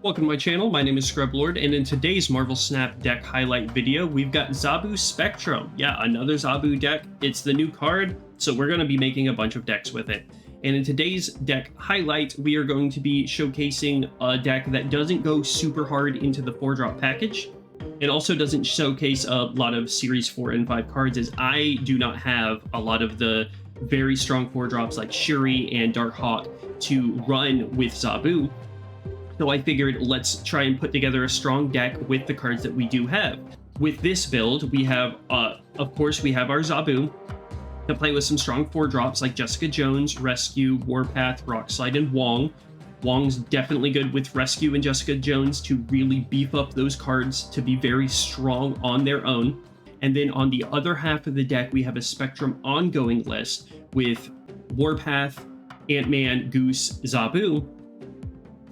Welcome to my channel, my name is ScrubLorde, and in today's Marvel Snap deck highlight video, we've got Zabu Spectrum. Yeah, another Zabu deck. It's the new card, so we're going to be making a bunch of decks with it. And in today's deck highlight, we are going to be showcasing a deck that doesn't go super hard into the 4-drop package. It also doesn't showcase a lot of Series 4 and 5 cards, as I do not have a lot of the very strong 4-drops like Shuri and Darkhawk to run with Zabu. So I figured let's try and put together a strong deck with the cards that we do have. With this build, we have, of course, we have our Zabu to play with some strong 4-drops like Jessica Jones, Rescue, Warpath, Rockslide, and Wong. Wong's definitely good with Rescue and Jessica Jones to really beef up those cards to be very strong on their own. And then on the other half of the deck, we have a Spectrum ongoing list with Warpath, Ant-Man, Goose, Zabu,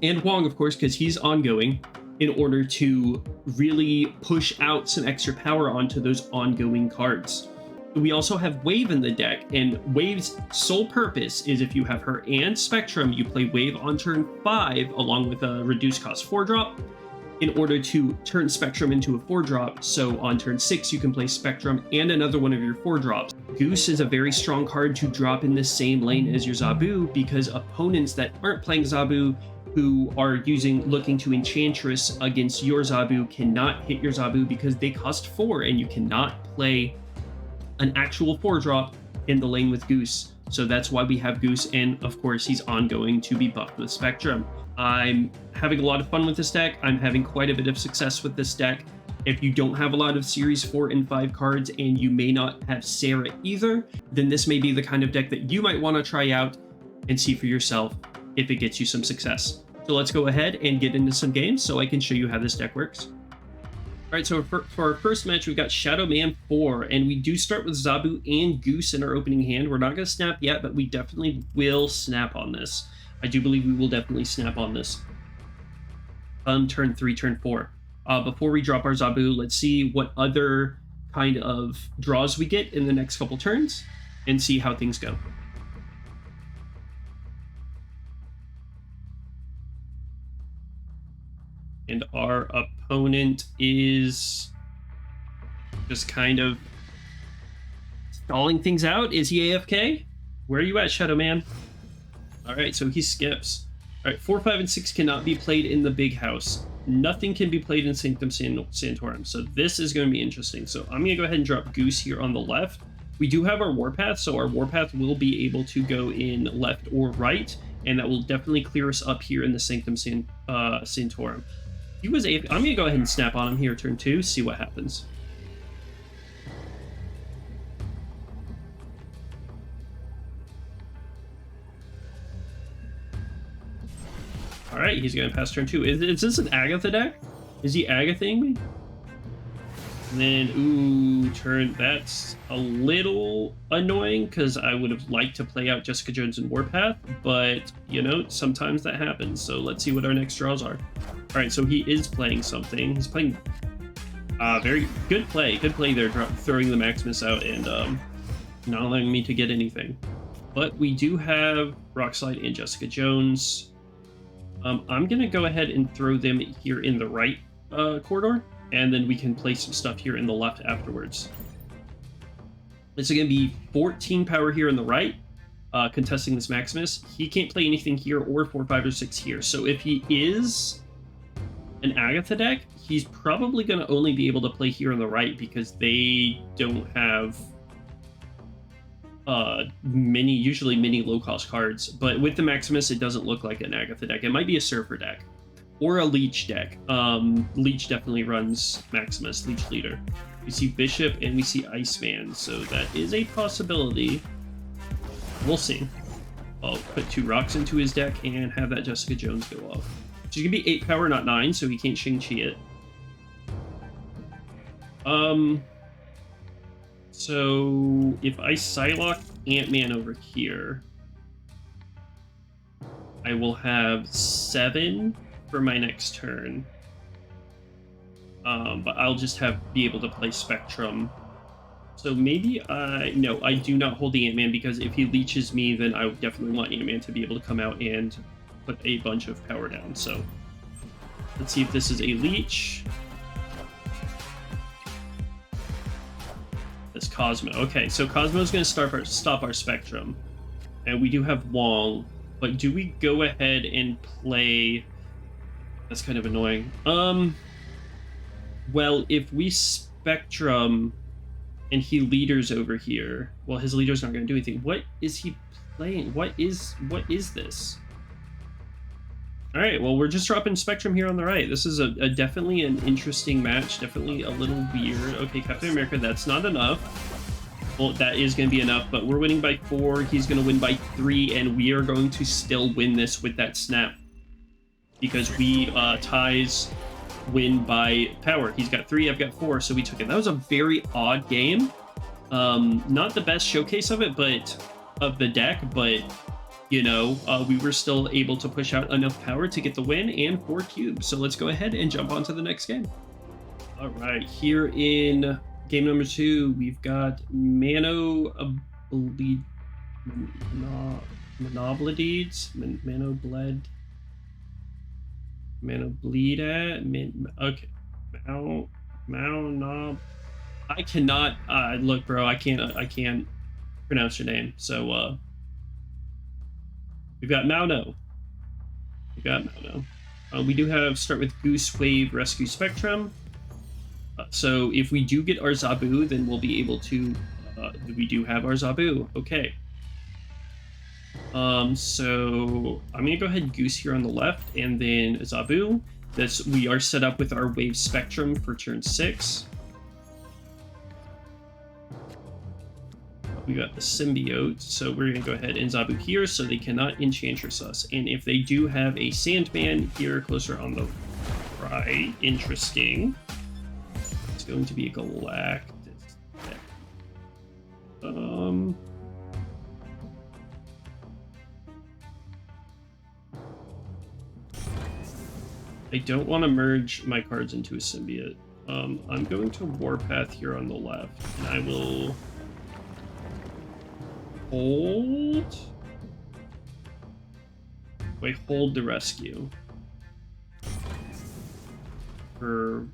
and Wong, of course, because he's ongoing, in order to really push out some extra power onto those ongoing cards. We also have Wave in the deck, and Wave's sole purpose is if you have her and Spectrum, you play Wave on turn 5 along with a reduced cost 4-drop in order to turn Spectrum into a 4-drop, so on turn 6 you can play Spectrum and another one of your 4-drops. Goose is a very strong card to drop in the same lane as your Zabu, because opponents that aren't playing Zabu who are looking to Enchantress against your Zabu cannot hit your Zabu because they cost 4 and you cannot play an actual 4-drop in the lane with Goose. So that's why we have Goose, and of course he's ongoing to be buffed with Spectrum. I'm having a lot of fun with this deck. I'm having quite a bit of success with this deck. If you don't have a lot of Series 4 and 5 cards and you may not have Sarah either, then this may be the kind of deck that you might want to try out and see for yourself if it gets you some success. So let's go ahead and get into some games so I can show you how this deck works. Alright, so for our first match, we've got Shadow Man 4, and we do start with Zabu and Goose in our opening hand. We're not going to snap yet, but we definitely will snap on this. I do believe we will definitely snap on this. Turn 3, turn 4. Before we drop our Zabu, let's see what other kind of draws we get in the next couple turns and see how things go. And our opponent is just kind of stalling things out. Is he AFK? Where are you at, Shadow Man? All right, so he skips. All right, 4, 5, and 6 cannot be played in the big house. Nothing can be played in Sanctum Sanctorum. So this is going to be interesting. So I'm going to go ahead and drop Goose here on the left. We do have our Warpath, so our Warpath will be able to go in left or right, and that will definitely clear us up here in the Sanctum Sanctorum. He was I'm going to go ahead and snap on him here, turn 2, see what happens. Alright, he's going to pass turn 2. Is this an Agatha deck? Is he Agathing me? And then, ooh, that's a little annoying, because I would have liked to play out Jessica Jones and Warpath, but, you know, sometimes that happens. So let's see what our next draws are. Alright, so he is playing something. He's playing very good play. Good play there, throwing the Maximus out and not allowing me to get anything. But we do have Rockslide and Jessica Jones. I'm going to go ahead and throw them here in the right corridor, and then we can play some stuff here in the left afterwards. It's going to be 14 power here in the right, contesting this Maximus. He can't play anything here or 4, 5, or 6 here. So if he is an Agatha deck, he's probably going to only be able to play here on the right because they don't have usually many low-cost cards. But with the Maximus, it doesn't look like an Agatha deck. It might be a Surfer deck or a Leech deck. Leech definitely runs Maximus, Leech Leader. We see Bishop and we see Iceman, so that is a possibility. We'll see. I'll put 2 rocks into his deck and have that Jessica Jones go off. She's gonna be 8 power, not 9, so he can't Shang-Chi it. So if I Psylocke Ant-Man over here, I will have 7 for my next turn. But I'll just be able to play Spectrum. So maybe no, I do not hold the Ant-Man, because if he leeches me, then I definitely want Ant-Man to be able to come out and put a bunch of power down. So Let's see if this is a leech. This Cosmo. Okay, so Cosmo's going to stop our Spectrum. And we do have Wong. But do we go ahead and play... That's kind of annoying. Well, if we Spectrum and he leaders over here... Well, his leader's not going to do anything. What is he playing? What is this? Alright, well, we're just dropping Spectrum here on the right. This is a definitely an interesting match. Definitely a little weird. Okay, Captain America, that's not enough. Well, that is going to be enough, but we're winning by 4. He's going to win by 3, and we are going to still win this with that snap. Because we, ties win by power. He's got 3, I've got 4, so we took it. That was a very odd game. Not the best showcase of it, of the deck, but... You know, we were still able to push out enough power to get the win and 4 cubes. So let's go ahead and jump on to the next game. All right, here in game number 2, we've got Manoblades. Okay. I cannot, look, bro, I can't pronounce your name. So, we've got Mauno. We do have start with Goose Wave Rescue Spectrum. So if we do get our Zabu, then we'll be able to. We do have our Zabu. Okay. So I'm gonna go ahead and Goose here on the left, and then Zabu. We are set up with our Wave Spectrum for turn 6. We got the symbiote, so we're going to go ahead and Zabu here so they cannot Enchantress us. And if they do have a Sandman here closer on the right, interesting. It's going to be a Galactus. I don't want to merge my cards into a symbiote. I'm going to Warpath here on the left, and I will... Hold the rescue for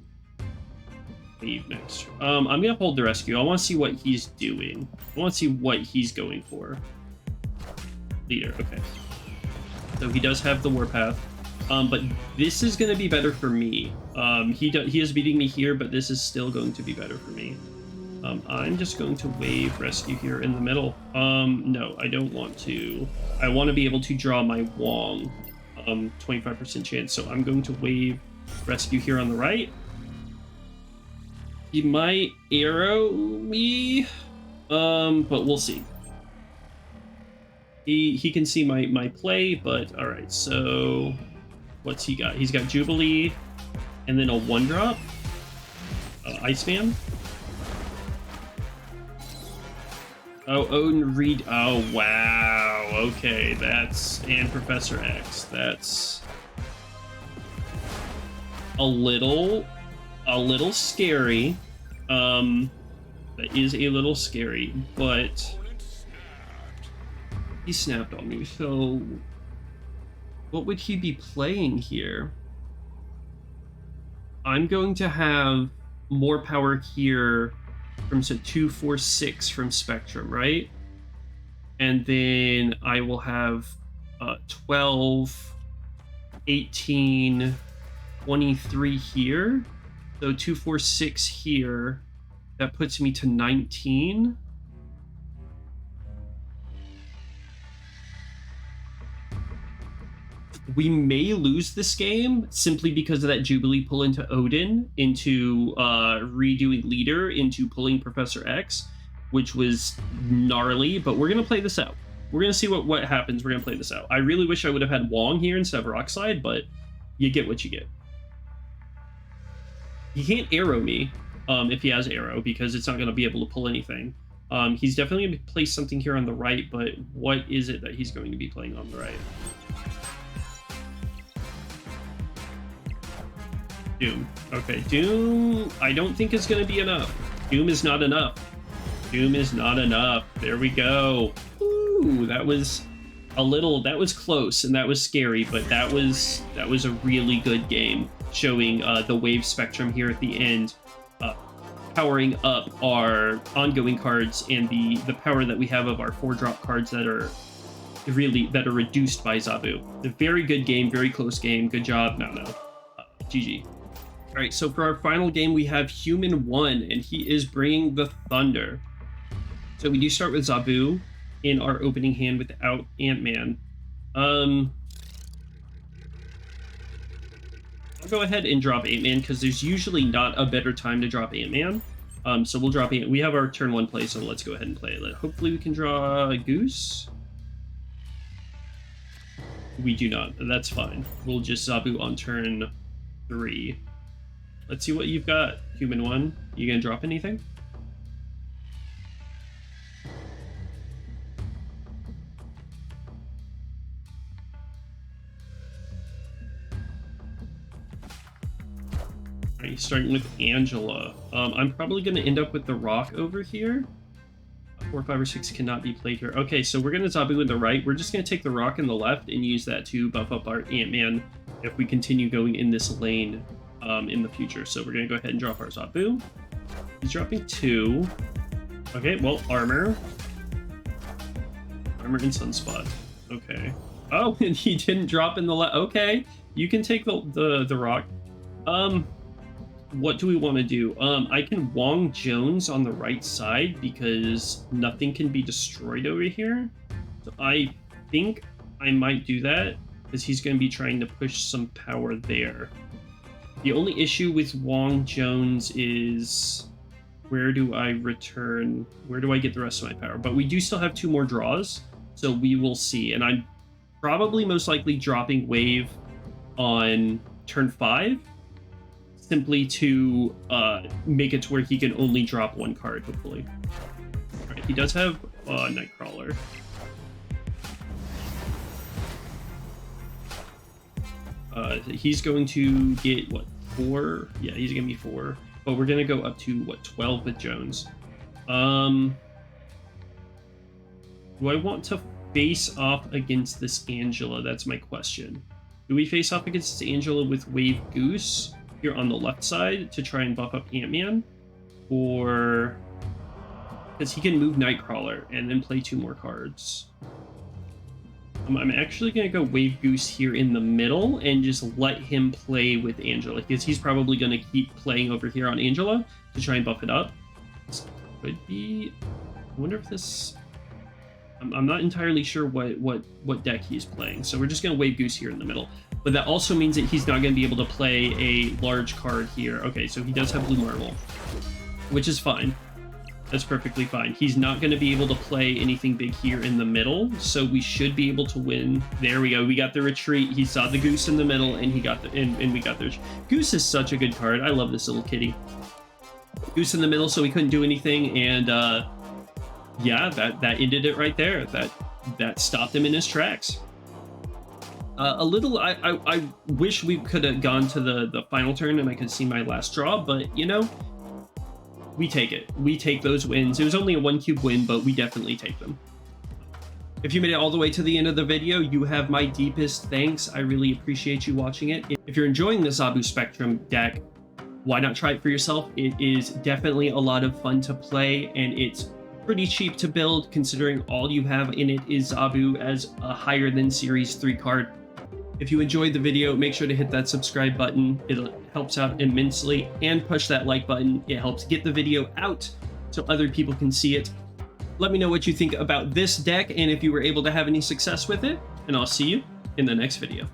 wave next. I'm gonna hold the rescue. I want to see what he's doing. I want to see what he's going for. Leader, okay. So he does have the Warpath, but this is gonna be better for me. He is beating me here, but this is still going to be better for me. I'm just going to wave rescue here in the middle. No, I don't want to. I want to be able to draw my Wong. 25% chance, so I'm going to wave rescue here on the right. He might arrow me, but we'll see. He can see my play, but all right. So what's he got? He's got Jubilee, and then a 1-drop, Iceman. Oh, Odin Reed. Oh, wow. Okay, and Professor X. That's a little scary. That is a little scary, but he snapped on me. So, what would he be playing here? I'm going to have more power here. From 2, 4, 6 from Spectrum, right? And then I will have 12, 18, 23 here. So 2, 4, 6 here. That puts me to 19. We may lose this game simply because of that Jubilee pull into Odin, into redoing Leader, into pulling Professor X, which was gnarly, but we're going to play this out. We're going to see what happens. We're going to play this out. I really wish I would have had Wong here instead of Rockslide, but you get what you get. He can't arrow me if he has arrow, because it's not going to be able to pull anything. He's definitely going to place something here on the right, but what is it that he's going to be playing on the right? Doom. Okay, Doom, I don't think it's going to be enough. Doom is not enough. Doom is not enough. There we go. Ooh, that was close and that was scary, but that was a really good game. showing the wave spectrum here at the end, powering up our ongoing cards and the power that we have of our 4-drop cards that are reduced by Zabu. A very good game, very close game. Good job. No. GG. All right, so for our final game, we have Human 1, and he is bringing the Thunder. So we do start with Zabu in our opening hand without Ant-Man. I'll go ahead and drop Ant-Man because there's usually not a better time to drop Ant-Man. So we'll drop Ant. We have our turn 1 play, so let's go ahead and play it. Hopefully we can draw a Goose. We do not. That's fine. We'll just Zabu on turn 3. Let's see what you've got, Human 1. You gonna drop anything? Alright, starting with Angela. I'm probably gonna end up with the Rock over here. 4, 5, or 6 cannot be played here. Okay, so we're gonna Zabu in the right. We're just gonna take the Rock in the left and use that to buff up our Ant-Man if we continue going in this lane in the future. So we're gonna go ahead and drop our Zabu. He's dropping 2. Okay, well, armor and Sunspot. Okay. Oh, and he didn't drop in the left. Okay, you can take the Rock. What do we want to do? I can Wong Jones on the right side because nothing can be destroyed over here. So I think I might do that because he's going to be trying to push some power there. The only issue with Wong Jones is where do I return? Where do I get the rest of my power? But we do still have 2 more draws, so we will see. And I'm probably most likely dropping Wave on turn 5. Simply to make it to where he can only drop 1 card, hopefully. Alright, he does have Nightcrawler. He's going to get, what, 4? Yeah, he's going to be 4. But we're going to go up to, what, 12 with Jones. Do I want to face off against this Angela? That's my question. Do we face off against this Angela with Wave Goose here on the left side to try and buff up Ant-Man? Or because he can move Nightcrawler and then play 2 more cards. I'm actually going to go Wave Goose here in the middle and just let him play with Angela, because he's probably going to keep playing over here on Angela to try and buff it up. This could be... I wonder if this... I'm not entirely sure what deck he's playing, so we're just going to Wave Goose here in the middle. But that also means that he's not going to be able to play a large card here. Okay, so he does have Blue Marvel, which is fine. That's perfectly fine. He's not going to be able to play anything big here in the middle, so we should be able to win. There we go. We got the retreat. He saw the Goose in the middle, and he got the and we got the Goose is such a good card. I love this little kitty. Goose in the middle, so we couldn't do anything, and yeah, that ended it right there. That stopped him in his tracks. I wish we could have gone to the final turn and I could see my last draw, but you know, we take it. We take those wins. It was only a 1-cube win, but we definitely take them. If you made it all the way to the end of the video, you have my deepest thanks. I really appreciate you watching it. If you're enjoying the Zabu Spectrum deck, why not try it for yourself? It is definitely a lot of fun to play, and it's pretty cheap to build considering all you have in it is Zabu as a higher than Series 3 card. If you enjoyed the video, make sure to hit that subscribe button. It helps out immensely, and push that like button. It helps get the video out so other people can see it. Let me know what you think about this deck and if you were able to have any success with it, and I'll see you in the next video.